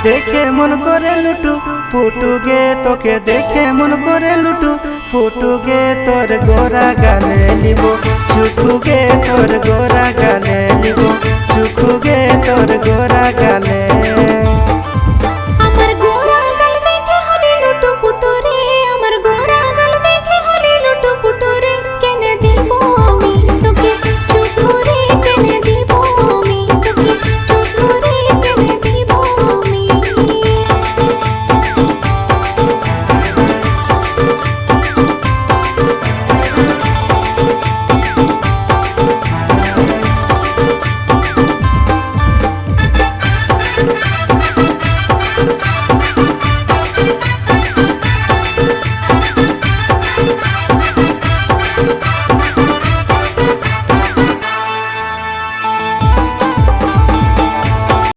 দেখে মন করে লুটু ফুটুগে, তোকে দেখে মন করে লুটু ফুটুগে, তোর গোরা গালে লিব চুখুগে, তোর গোরা গালে লিব চুখুগে, তোর গোরা গালে